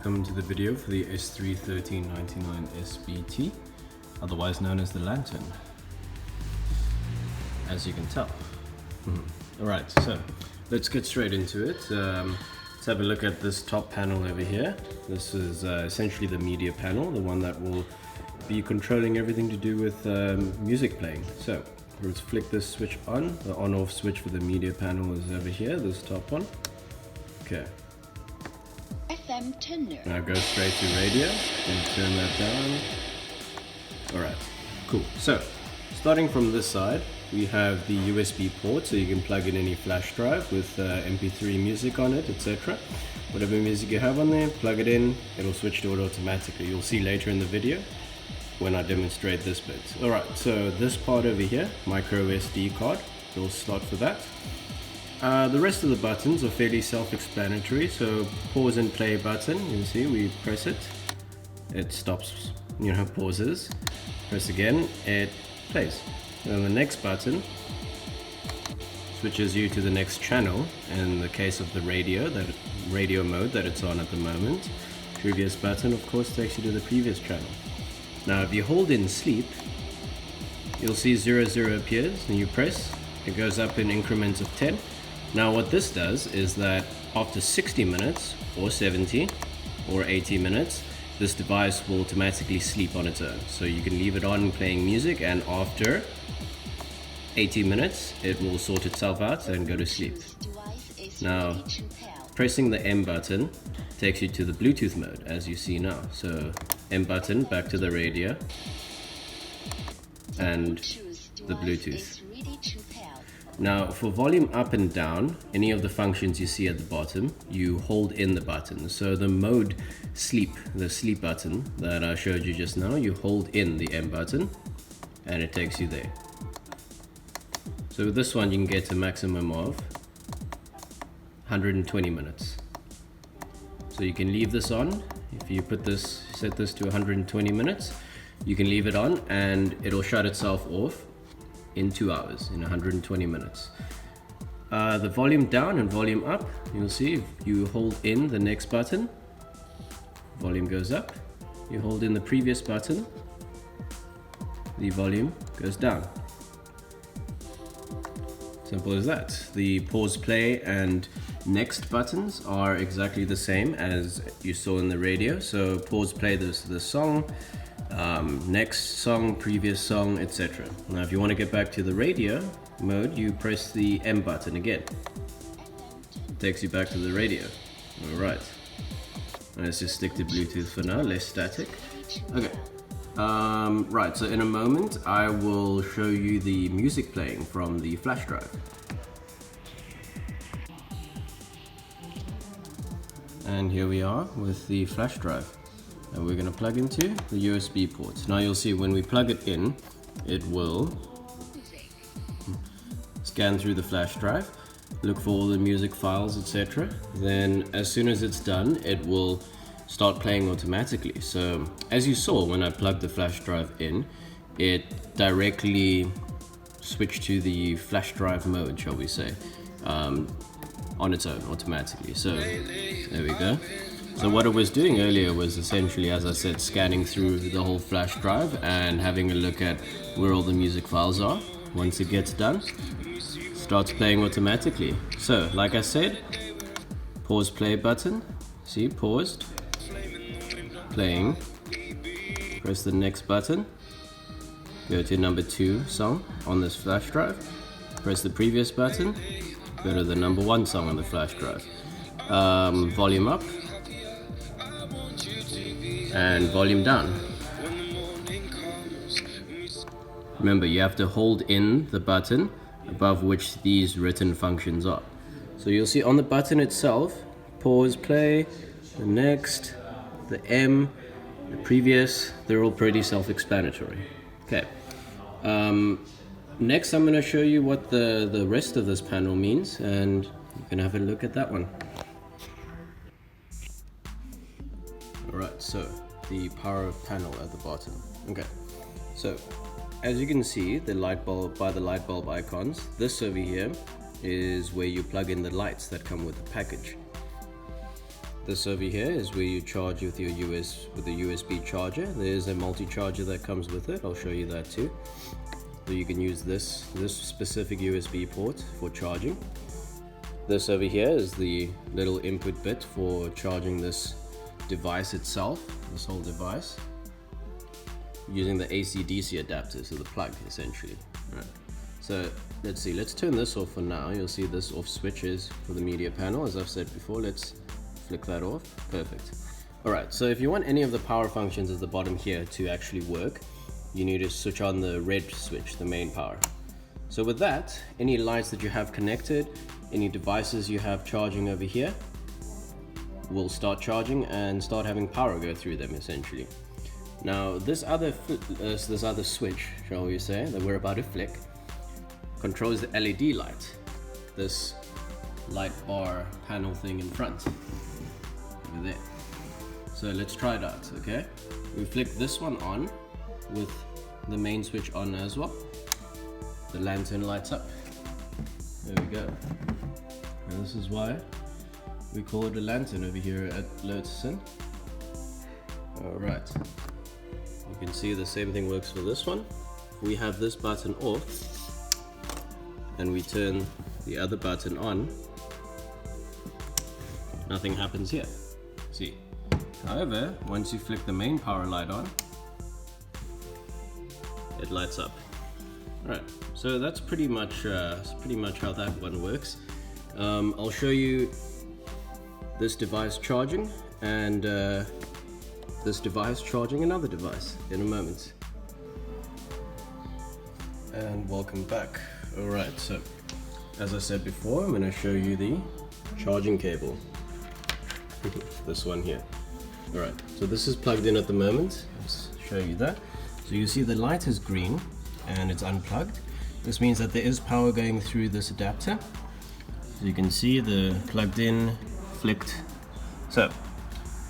welcome to the video for the S3-1399 SBT, otherwise known as the Lantern, as you can tell. Alright, so let's get straight into it. Let's have a look at this top panel over here. This is essentially the media panel, the one that will be controlling everything to do with music playing. So let's flick this switch on. The on-off switch for the media panel is over here, this top one. Okay. Now go straight to radio and turn that down. Alright, cool. So, starting from this side, we have the USB port, so you can plug in any flash drive with MP3 music on it, etc. Whatever music you have on there, plug it in, it'll switch to it automatically. You'll see later in the video when I demonstrate this bit. Alright, so this part over here, MicroSD card, little slot for that. The rest of the buttons are fairly self-explanatory, so pause and play button, you can see we press it, it stops, pauses, press again, it plays. Then the next button switches you to the next channel, in the case of the radio mode that it's on at the moment. Previous button of course takes you to the previous channel. Now if you hold in sleep, you'll see 00 appears and you press, it goes up in increments of 10. Now what this does is that after 60 minutes or 70 or 80 minutes, this device will automatically sleep on its own. So you can leave it on playing music, and after 80 minutes it will sort itself out and go to sleep. Now pressing the M button takes you to the Bluetooth mode, as you see now. So M button back to the radio and the Bluetooth. Now for volume up and down, any of the functions you see at the bottom, you hold in the button. So the mode sleep, the sleep button that I showed you just now, you hold in the M button and it takes you there. So with this one you can get a maximum of 120 minutes. So you can leave this on. If you set this to 120 minutes, you can leave it on and it'll shut itself off in 2 hours, in 120 minutes. The volume down and volume up, you'll see if you hold in the next button, volume goes up. You hold in the previous button, the volume goes down. Simple as that. The pause, play and next buttons are exactly the same as you saw in the radio. So pause, play the song, next song, previous song, etc. Now if you want to get back to the radio mode, you press the M button again. It takes you back to the radio. Alright, let's just stick to Bluetooth for now, less static. Okay, right, so in a moment I will show you the music playing from the flash drive. And here we are with the flash drive. And we're going to plug into the USB port. Now you'll see when we plug it in, it will scan through the flash drive, look for all the music files, etc. Then as soon as it's done, it will start playing automatically. So as you saw when I plugged the flash drive in, it directly switched to the flash drive mode, shall we say, on its own automatically. So there we go. So what it was doing earlier was essentially, as I said, scanning through the whole flash drive and having a look at where all the music files are. Once it gets done, starts playing automatically. So like I said, pause play button, see, paused, playing, press the next button, go to number 2 song on this flash drive, press the previous button, go to the number 1 song on the flash drive, volume up, and volume down. Remember, you have to hold in the button above which these written functions are. So you'll see on the button itself, pause, play, the next, the M, the previous, they're all pretty self-explanatory. Okay. Next I'm going to show you what the rest of this panel means, and you can have a look at that one. Alright, so the power panel at the bottom. Okay, so as you can see, the light bulb icons, this over here is where you plug in the lights that come with the package. This over here is where you charge with your with the USB charger. There's a multi-charger that comes with it. I'll show you that too. So you can use this specific USB port for charging. This over here is the little input bit for charging this device itself, this whole device, using the AC/DC adapter, so the plug essentially. Right. So let's see, let's turn this off for now. You'll see this off switch is for the media panel, as I've said before. Let's flick that off. Perfect. Alright, so if you want any of the power functions at the bottom here to actually work, you need to switch on the red switch, the main power. So with that, any lights that you have connected, any devices you have charging over here, will start charging and start having power go through them essentially. Now this other switch, shall we say, that we're about to flick, controls the LED light, this light bar panel thing in front over there. So let's try it out. Okay, we flick this one on with the main switch on as well. The lantern lights up. There we go. And this is why we call it a lantern over here at Lotuson. Alright, you can see the same thing works for this one. We have this button off and we turn the other button on, nothing happens here. See, however, once you flick the main power light on, it lights up. Alright, so that's pretty much how that one works. I'll show you this device charging and this device charging another device in a moment. And welcome back. Alright, so as I said before, I'm going to show you the charging cable. This one here. Alright, so this is plugged in at the moment. Let's show you that. So you see the light is green and it's unplugged. This means that there is power going through this adapter. So you can see the plugged in, flicked. So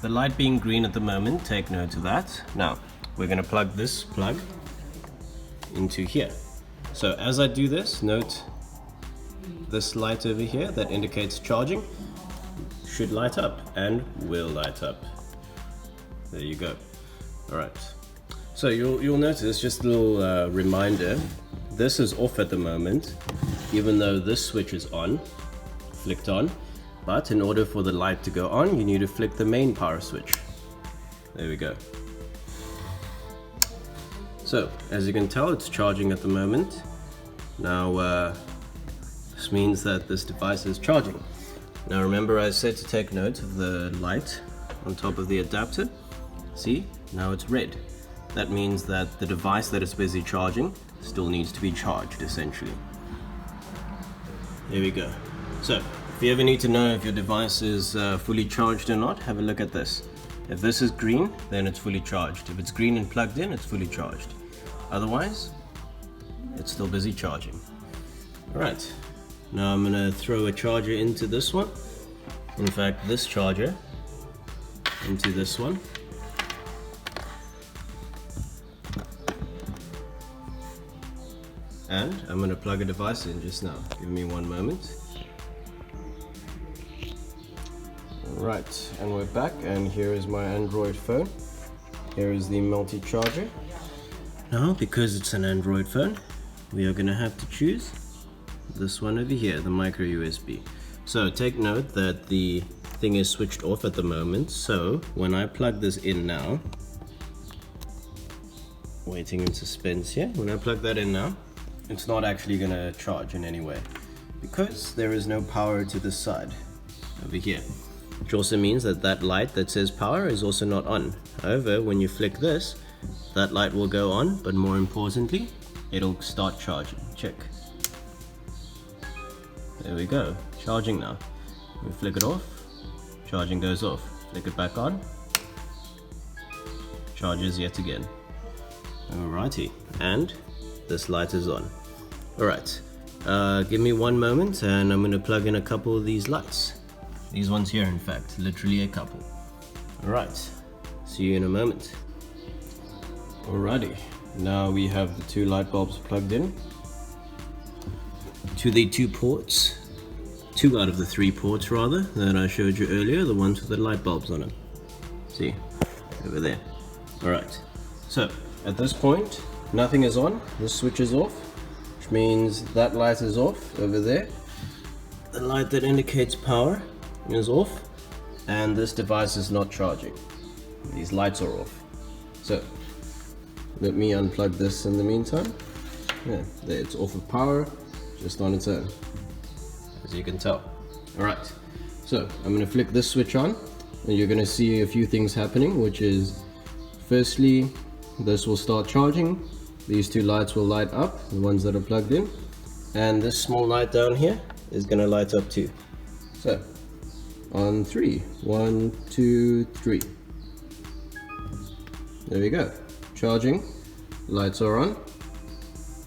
the light being green at the moment, take note of that. Now we're going to plug this plug into here. So as I do this, note this light over here that indicates charging should light up and will light up. There you go. Alright, so you'll notice, just a little reminder, this is off at the moment, even though this switch is on, flicked on. But in order for the light to go on, you need to flick the main power switch. There we go. So as you can tell, it's charging at the moment. Now this means that this device is charging. Now remember, I said to take note of the light on top of the adapter. See, now it's red. That means that the device that is busy charging still needs to be charged essentially. There we go. So if you ever need to know if your device is fully charged or not, have a look at this. If this is green, then it's fully charged. If it's green and plugged in, it's fully charged. Otherwise, it's still busy charging. Alright, now I'm going to throw a charger into this one. In fact, this charger into this one. And I'm going to plug a device in just now. Give me one moment. Right, and we're back, and here is my Android phone. Here is the multi-charger. Now, because it's an Android phone, we are going to have to choose this one over here, the micro USB. So take note that the thing is switched off at the moment, so when I plug this in now, waiting in suspense here, when I plug that in now, it's not actually going to charge in any way because there is no power to this side over here. Which also means that that light that says power is also not on. However, when you flick this, that light will go on, but more importantly, it'll start charging. Check. There we go, charging now. We flick it off, charging goes off. Flick it back on, charges yet again. Alrighty, and this light is on. Alright, give me one moment and I'm going to plug in a couple of these lights. These ones here, in fact, literally a couple. Alright, see you in a moment. Alrighty, now we have the two light bulbs plugged in to the two ports 2 out of the 3 ports rather that I showed you earlier, the ones with the light bulbs on them. See, over there. Alright, so at this point nothing is on, this switch is off, which means that light is off over there. The light that indicates power is off, and this device is not charging. These lights are off. So let me unplug this in the meantime. Yeah, there, it's off of power, just on its own, as you can tell. Alright, so I'm going to flick this switch on, and you're going to see a few things happening, which is, firstly, this will start charging, these 2 lights will light up, the ones that are plugged in, and this small light down here is going to light up too. So, on 3, 1, 2, 3. There we go, charging, lights are on,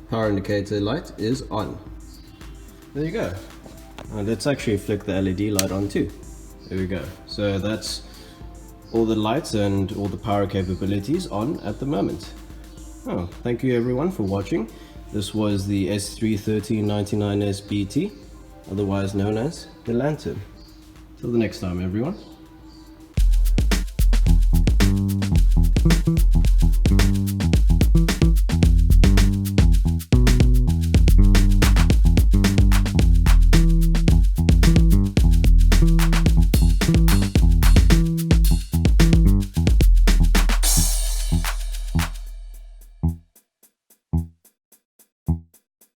power indicator light is on. There you go. Now let's actually flick the LED light on too. There we go. So that's all the lights and all the power capabilities on at the moment. Oh, thank you everyone for watching. This was the S3-1399 SBT, otherwise known as the Lantern. Till the next time everyone.